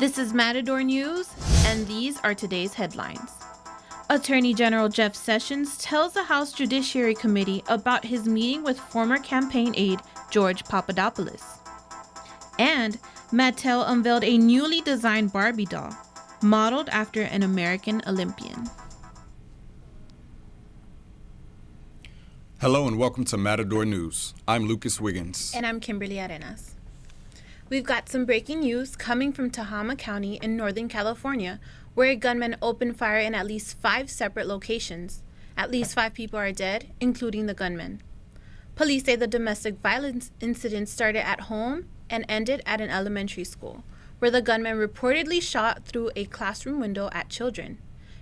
This is Matador News, and these are today's headlines. Attorney General Jeff Sessions tells the House Judiciary Committee about his meeting with former campaign aide George Papadopoulos. And Mattel unveiled a newly designed Barbie doll, modeled after an American Olympian. Hello and welcome to Matador News. I'm Lucas Wiggins. And I'm Kimberly Arenas. We've got some breaking news coming from Tehama County in Northern California, where a gunman opened fire in at least 5 separate locations. At least 5 people are dead, including the gunman. Police say the domestic violence incident started at home and ended at an elementary school, where the gunman reportedly shot through a classroom window at children.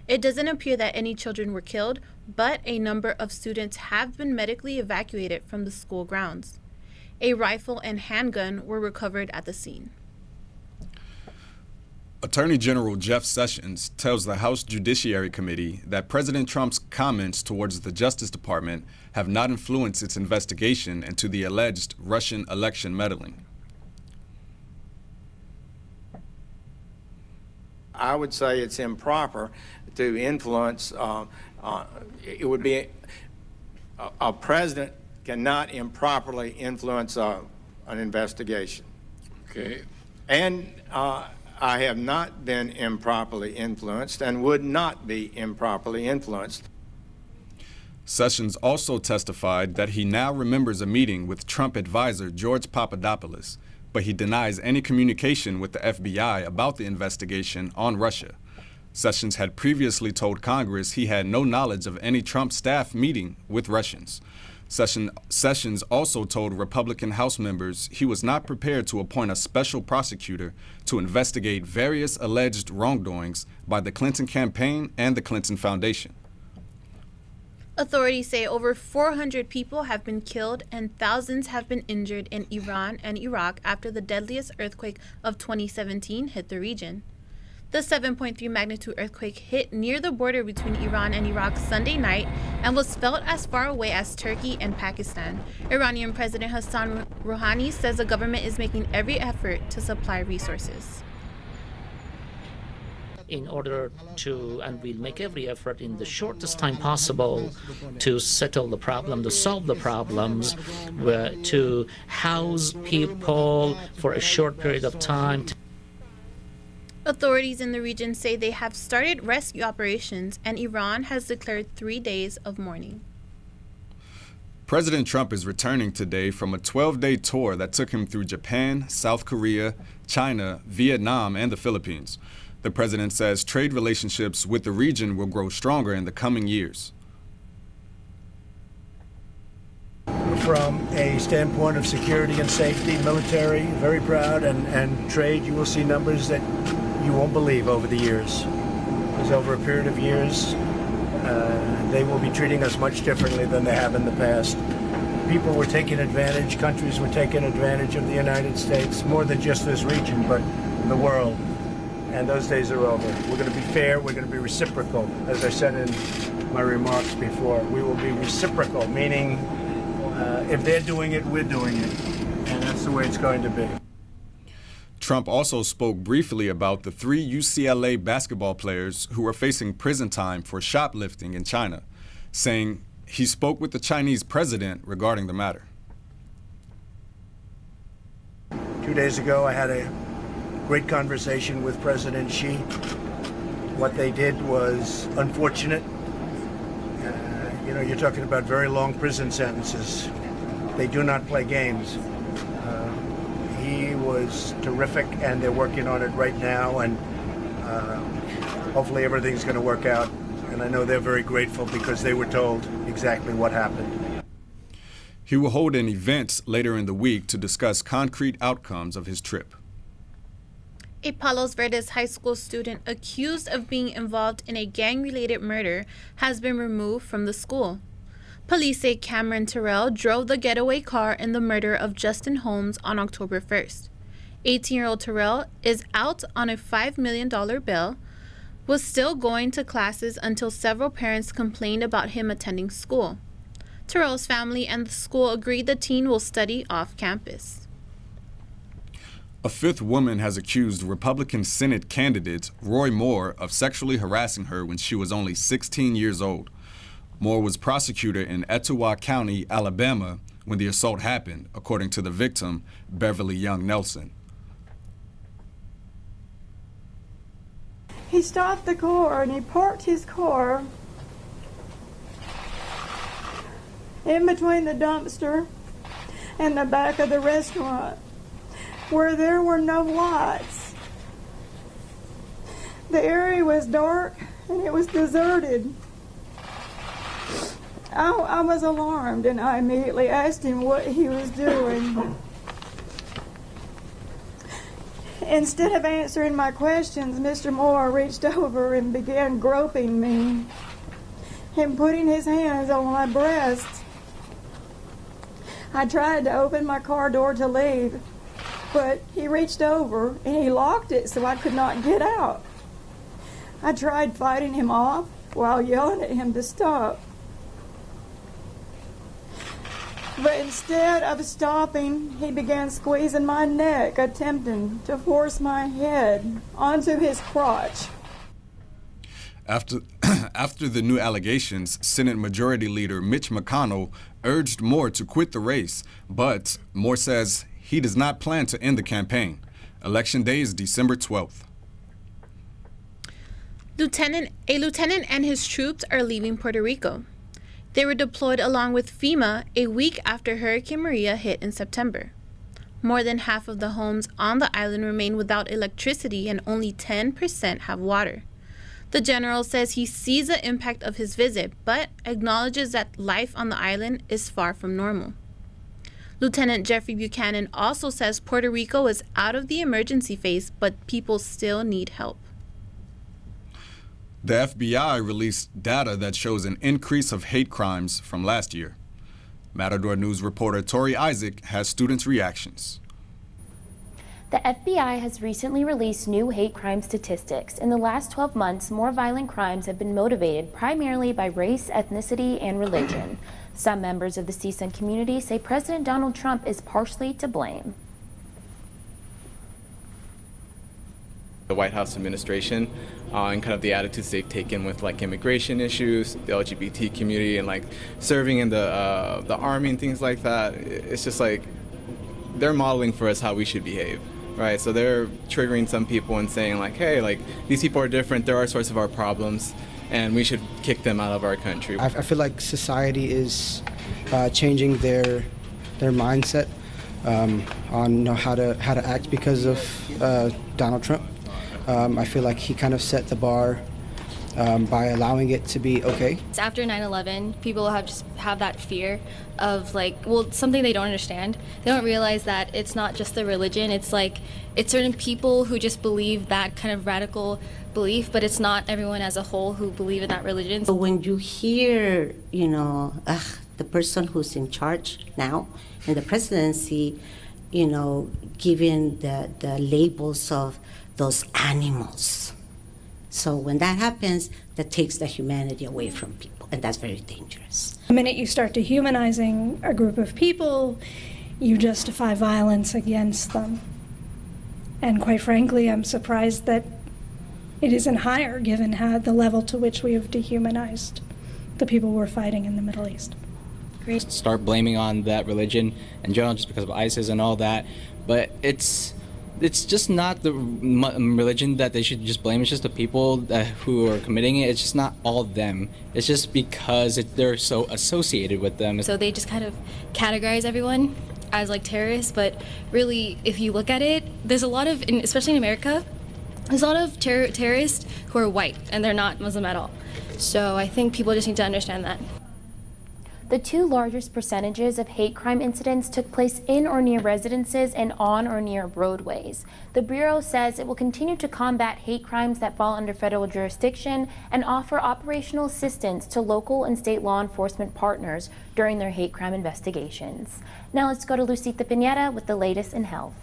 It doesn't appear that any children were killed, but a number of students have been medically evacuated from the school grounds. A rifle and handgun were recovered at the scene. Attorney General Jeff Sessions tells the House Judiciary Committee that President Trump's comments towards the Justice Department have not influenced its investigation into the alleged Russian election meddling. I would say it's improper to influence. It would be a president cannot improperly influence an investigation. Okay. And I have not been improperly influenced and would not be improperly influenced. Sessions also testified that he now remembers a meeting with Trump advisor George Papadopoulos, but he denies any communication with the FBI about the investigation on Russia. Sessions had previously told Congress he had no knowledge of any Trump staff meeting with Russians. Sessions also told Republican House members he was not prepared to appoint a special prosecutor to investigate various alleged wrongdoings by the Clinton campaign and the Clinton Foundation. Authorities say over 400 people have been killed and thousands have been injured in Iran and Iraq after the deadliest earthquake of 2017 hit the region. The 7.3 magnitude earthquake hit near the border between Iran and Iraq Sunday night and was felt as far away as Turkey and Pakistan. Iranian President Hassan Rouhani says the government is making every effort to supply resources. In order to, and we'll make every effort in the shortest time possible to settle the problem, to solve the problems, to house people for a short period of time. Authorities in the region say they have started rescue operations, and Iran has declared 3 days of mourning. President Trump is returning today from a 12-day tour that took him through Japan, South Korea, China, Vietnam, and the Philippines. The president says trade relationships with the region will grow stronger in the coming years. From a standpoint of security and safety, military, very proud, and trade, you will see numbers that you won't believe over the years. Because over a period of years, they will be treating us much differently than they have in the past. People were taking advantage, countries were taking advantage of the United States, more than just this region, but the world. And those days are over. We're going to be fair, we're going to be reciprocal. As I said in my remarks before, we will be reciprocal, meaning if they're doing it, we're doing it. And that's the way it's going to be. Trump also spoke briefly about the 3 UCLA basketball players who are facing prison time for shoplifting in China, saying he spoke with the Chinese president regarding the matter. 2 days ago, I had a great conversation with President Xi. What they did was unfortunate. You're talking about very long prison sentences. They do not play games. He was terrific, and they're working on it right now, and hopefully everything's going to work out. And I know they're very grateful because they were told exactly what happened. He will hold an event later in the week to discuss concrete outcomes of his trip. A Palos Verdes high school student accused of being involved in a gang-related murder has been removed from the school. Police say Cameron Terrell drove the getaway car in the murder of Justin Holmes on October 1st. 18-year-old Terrell is out on a $5 million bail, was still going to classes until several parents complained about him attending school. Terrell's family and the school agreed the teen will study off campus. A fifth woman has accused Republican Senate candidate Roy Moore of sexually harassing her when she was only 16 years old. Moore was prosecutor in Etowah County, Alabama, when the assault happened, according to the victim, Beverly Young Nelson. He stopped the car and he parked his car in between the dumpster and the back of the restaurant where there were no lights. The area was dark and it was deserted. I was alarmed and I immediately asked him what he was doing. Instead of answering my questions, Mr. Moore reached over and began groping me and putting his hands on my breast. I tried to open my car door to leave, but he reached over and he locked it so I could not get out. I tried fighting him off while yelling at him to stop. But instead of stopping, he began squeezing my neck, attempting to force my head onto his crotch. After the new allegations, Senate Majority Leader Mitch McConnell urged Moore to quit the race, but Moore says he does not plan to end the campaign. Election day is December 12th. A lieutenant and his troops are leaving Puerto Rico. They were deployed along with FEMA a week after Hurricane Maria hit in September. More than half of the homes on the island remain without electricity and only 10% have water. The general says he sees the impact of his visit, but acknowledges that life on the island is far from normal. Lieutenant Jeffrey Buchanan also says Puerto Rico is out of the emergency phase, but people still need help. The FBI released data that shows an increase of hate crimes from last year. Matador News reporter Tory Isaac has students' reactions. The FBI has recently released new hate crime statistics. In the last 12 months, more violent crimes have been motivated primarily by race, ethnicity, and religion. Some members of the CSUN community say President Donald Trump is partially to blame. The White House administration and kind of the attitudes they've taken with like immigration issues, the LGBT community, and like serving in the army and things like that. It's just like they're modeling for us how we should behave, right? So they're triggering some people and saying like, hey, like these people are different, they're our source of our problems, and we should kick them out of our country. I feel like society is changing their mindset on how to act because of Donald Trump. I feel like he kind of set the bar by allowing it to be okay. After 9/11, people have that fear of something they don't understand. They don't realize that it's not just the religion. It's certain people who just believe that kind of radical belief, but it's not everyone as a whole who believe in that religion. So when you hear, the person who's in charge now in the presidency, giving the labels of those animals. So when that happens, that takes the humanity away from people, and that's very dangerous. The minute you start dehumanizing a group of people, you justify violence against them. And quite frankly, I'm surprised that it isn't higher given the level to which we have dehumanized the people we're fighting in the Middle East. Start blaming on that religion in general just because of ISIS and all that, but it's just not the religion that they should just blame. It's just the people who are committing it. It's just not all them. It's just because they're so associated with them. So they just kind of categorize everyone as terrorists, but really, if you look at it, there's a lot of, especially in America, there's a lot of terrorists who are white, and they're not Muslim at all. So I think people just need to understand that. The two largest percentages of hate crime incidents took place in or near residences and on or near roadways. The Bureau says it will continue to combat hate crimes that fall under federal jurisdiction and offer operational assistance to local and state law enforcement partners during their hate crime investigations. Now let's go to Luzita Pineda with the latest in health.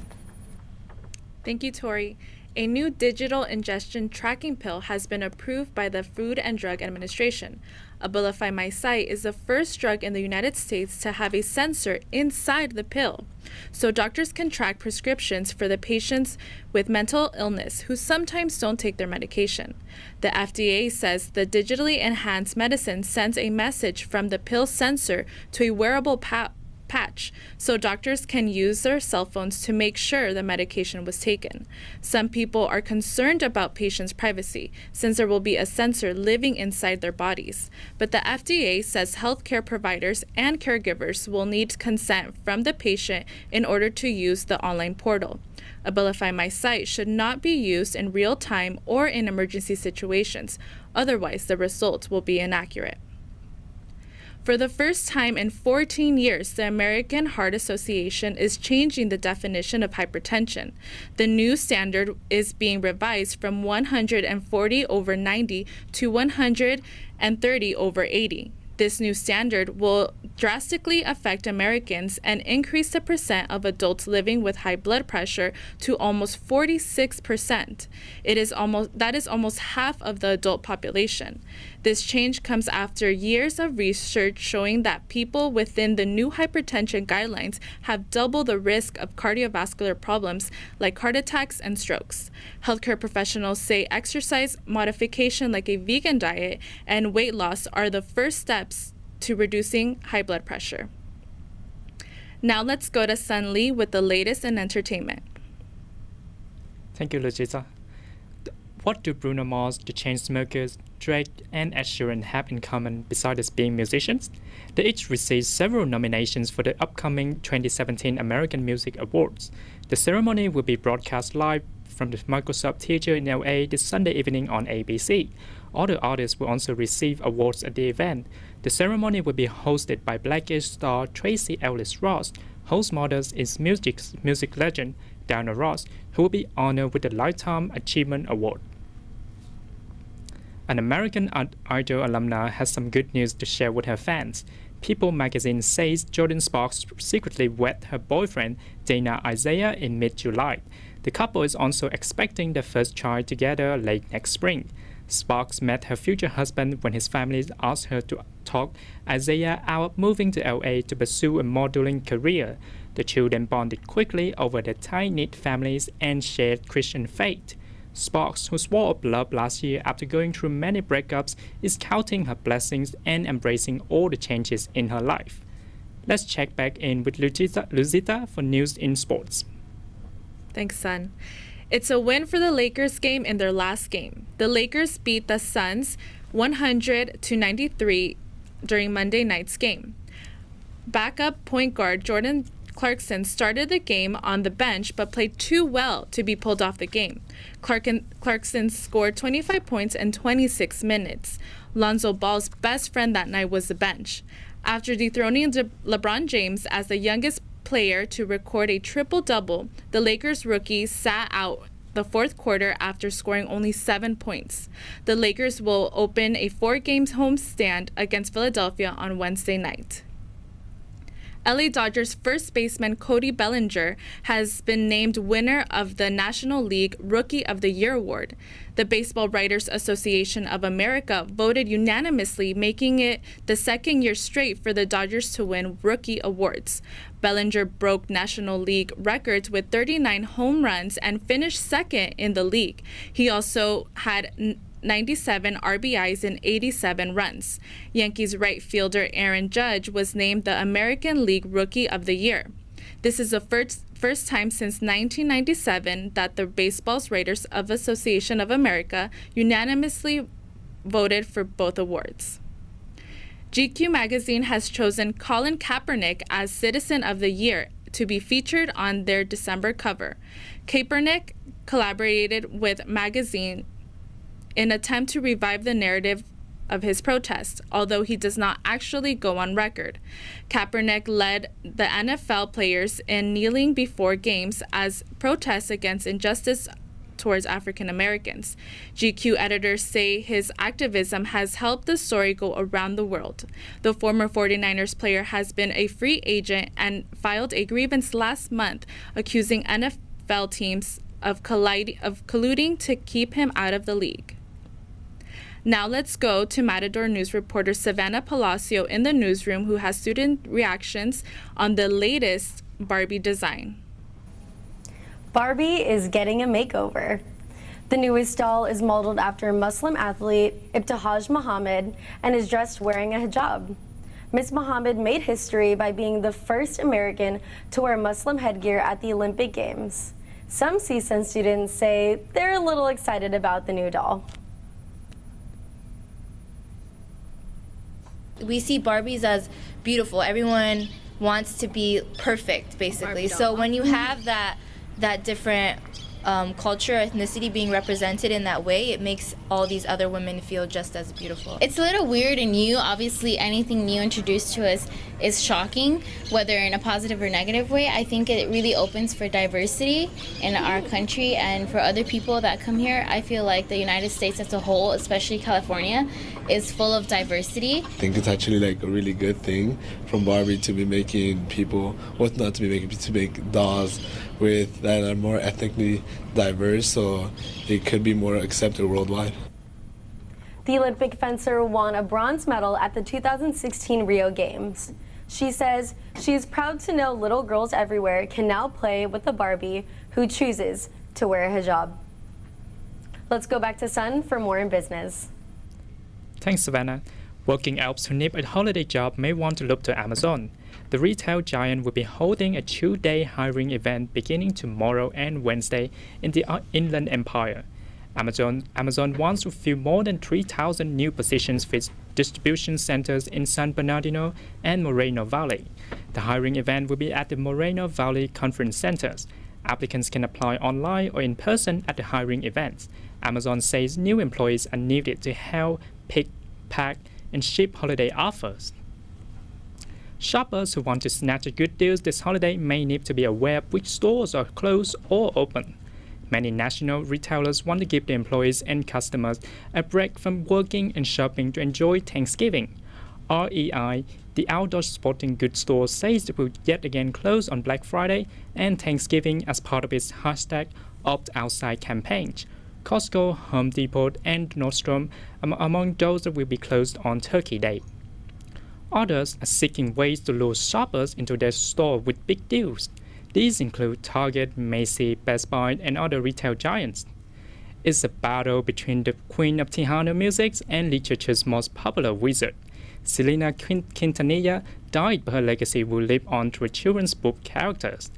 Thank you, Tori. a new digital ingestion tracking pill has been approved by the Food and Drug Administration. Abilify My Sight is the first drug in the United States to have a sensor inside the pill, so doctors can track prescriptions for the patients with mental illness who sometimes don't take their medication. The FDA says the digitally enhanced medicine sends a message from the pill sensor to a wearable patch, so doctors can use their cell phones to make sure the medication was taken. Some people are concerned about patients' privacy since there will be a sensor living inside their bodies, but the FDA says healthcare providers and caregivers will need consent from the patient in order to use the online portal. Abilify My Sight should not be used in real time or in emergency situations, otherwise the results will be inaccurate. For the first time in 14 years, the American Heart Association is changing the definition of hypertension. The new standard is being revised from 140/90 to 130/80. This new standard will drastically affect Americans and increase the percent of adults living with high blood pressure to almost 46%. That is almost half of the adult population. This change comes after years of research showing that people within the new hypertension guidelines have double the risk of cardiovascular problems like heart attacks and strokes. Healthcare professionals say exercise modification like a vegan diet and weight loss are the first steps to reducing high blood pressure. Now let's go to Sun Lee with the latest in entertainment. Thank you, Luzita. What do Bruno Mars, the Chainsmokers, Drake, and Ed Sheeran have in common besides being musicians? They each received several nominations for the upcoming 2017 American Music Awards. The ceremony will be broadcast live from the Microsoft Theater in LA this Sunday evening on ABC. Other artists will also receive awards at the event. The ceremony will be hosted by Blackish star Tracy Ellis Ross. Host models is music legend Diana Ross, who will be honored with the Lifetime Achievement Award. An American Idol alumna has some good news to share with her fans. People magazine says Jordin Sparks secretly wed her boyfriend, Dana Isaiah, in mid-July. The couple is also expecting their first child together late next spring. Sparks met her future husband when his family asked her to talk Isaiah out moving to LA to pursue a modeling career. The children bonded quickly over their tight-knit families and shared Christian faith. Sparks, who swore up love last year after going through many breakups, is counting her blessings and embracing all the changes in her life. Let's check back in with Luzita for news in sports. Thanks, Sun. It's a win for the Lakers game in their last game. The Lakers beat the Suns 100-93 during Monday night's game. Backup point guard Jordan Clarkson started the game on the bench but played too well to be pulled off the game. Clarkson scored 25 points in 26 minutes. Lonzo Ball's best friend that night was the bench. After dethroning LeBron James as the youngest player to record a triple-double, the Lakers rookie sat out the fourth quarter after scoring only 7 points. The Lakers will open a 4-game homestand against Philadelphia on Wednesday night. LA Dodgers first baseman Cody Bellinger has been named winner of the National League Rookie of the Year award. The Baseball Writers Association of America voted unanimously, making it the second year straight for the Dodgers to win rookie awards. Bellinger broke National League records with 39 home runs and finished second in the league. He also had 97 RBIs and 87 runs. Yankees right fielder Aaron Judge was named the American League Rookie of the Year. This is the first time since 1997 that the Baseball Writers Association of America unanimously voted for both awards. GQ magazine has chosen Colin Kaepernick as Citizen of the Year to be featured on their December cover. Kaepernick collaborated with magazine in an attempt to revive the narrative of his protest, although he does not actually go on record. Kaepernick led the NFL players in kneeling before games as protests against injustice towards African Americans. GQ editors say his activism has helped the story go around the world. The former 49ers player has been a free agent and filed a grievance last month accusing NFL teams colluding to keep him out of the league. Now let's go to Matador News reporter Savannah Palacio in the newsroom, who has student reactions on the latest Barbie design. Barbie is getting a makeover. The newest doll is modeled after Muslim athlete Ibtihaj Muhammad and is dressed wearing a hijab. Ms. Muhammad made history by being the first American to wear Muslim headgear at the Olympic Games. Some CSUN students say they're a little excited about the new doll. We see Barbies as beautiful. Everyone wants to be perfect, basically. So when you have that different culture, ethnicity being represented in that way, it makes all these other women feel just as beautiful. It's a little weird and new. Obviously, anything new introduced to us is shocking, whether in a positive or negative way. I think it really opens for diversity in our country and for other people that come here. I feel like the United States as a whole, especially California, is full of diversity. I think it's actually like a really good thing from Barbie to be making people, to make dolls that are more ethnically diverse, so it could be more accepted worldwide. The Olympic fencer won a bronze medal at the 2016 Rio Games. She says she is proud to know little girls everywhere can now play with the Barbie who chooses to wear a hijab. Let's go back to Sun for more in business. Thanks, Savannah. Working elves who need a holiday job may want to look to Amazon. The retail giant will be holding a 2-day hiring event beginning tomorrow and Wednesday in the Inland Empire. Amazon wants to fill more than 3,000 new positions with distribution centers in San Bernardino and Moreno Valley. The hiring event will be at the Moreno Valley Conference Centers. Applicants can apply online or in person at the hiring events. Amazon says new employees are needed to help pick, pack, and ship holiday offers. Shoppers who want to snatch good deals this holiday may need to be aware of which stores are closed or open. Many national retailers want to give their employees and customers a break from working and shopping to enjoy Thanksgiving. REI, the outdoor sporting goods store, says it will yet again close on Black Friday and Thanksgiving as part of its #OptOutside campaign. Costco, Home Depot, and Nordstrom are among those that will be closed on Turkey Day. Others are seeking ways to lure shoppers into their store with big deals. These include Target, Macy's, Best Buy, and other retail giants. It's a battle between the queen of Tejano music and literature's most popular wizard. Selena Quintanilla died, but her legacy will live on through children's book characters.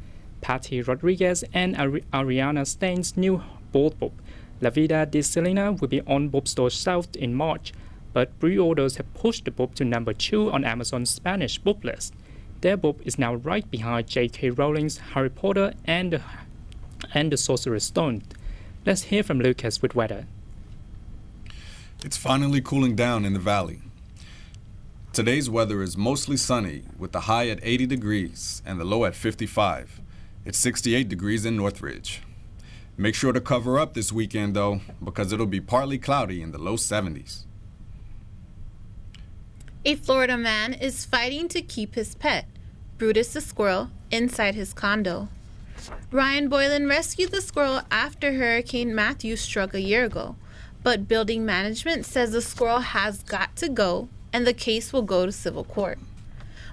Patty Rodriguez and Ariana Stein's new board book, La Vida de Selena, will be on bookstore shelves in March, but pre-orders have pushed the book to number 2 on Amazon's Spanish book list. Their book is now right behind J.K. Rowling's Harry Potter and the Sorcerer's Stone. Let's hear from Lucas with weather. It's finally cooling down in the valley. Today's weather is mostly sunny, with the high at 80 degrees and the low at 55. It's 68 degrees in Northridge. Make sure to cover up this weekend, though, because it'll be partly cloudy in the low 70s. A Florida man is fighting to keep his pet, Brutus the squirrel, inside his condo. Ryan Boylan rescued the squirrel after Hurricane Matthew struck a year ago, but building management says the squirrel has got to go and the case will go to civil court.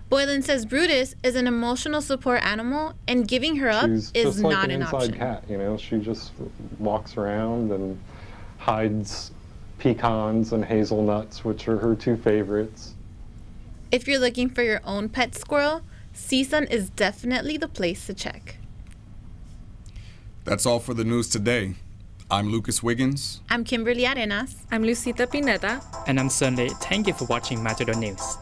Boylan says Brutus is an emotional support animal and giving her up is not an option. She's just like an inside cat, you know. She just walks around and hides pecans and hazelnuts, which are her 2 favorites. If you're looking for your own pet squirrel, CSUN is definitely the place to check. That's all for the news today. I'm Lucas Wiggins. I'm Kimberly Arenas. I'm Luzita Pineda. And I'm Sunday. Thank you for watching Matador News.